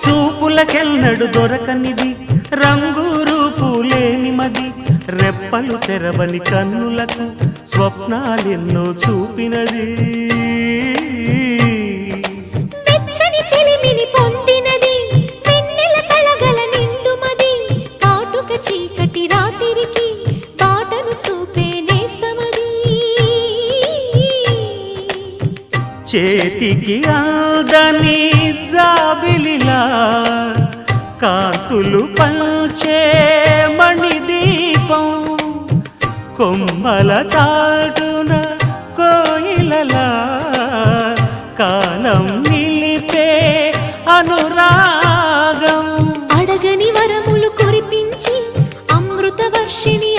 చూపులకెన్నడు దొరకనిది రంగు రూపు లేని మది రెప్పలు తెరవని కన్నులకు స్వప్నాలెన్నో చూపినది వెచ్చని చెలిమిని పొందినది వెన్నెల కళగల నిండుమది కాటుక చీకటి రాత్రికి బాటను చూపే నేస్తమది చేతికి ఆదని జాబిలిలా కాంతులు పంచే మణిదీపం కొమ్మల చాటున కోయిలలా కాలం నిలిపే అనురాగం అడగని వరములు కురిపించి అమృత వర్షిణి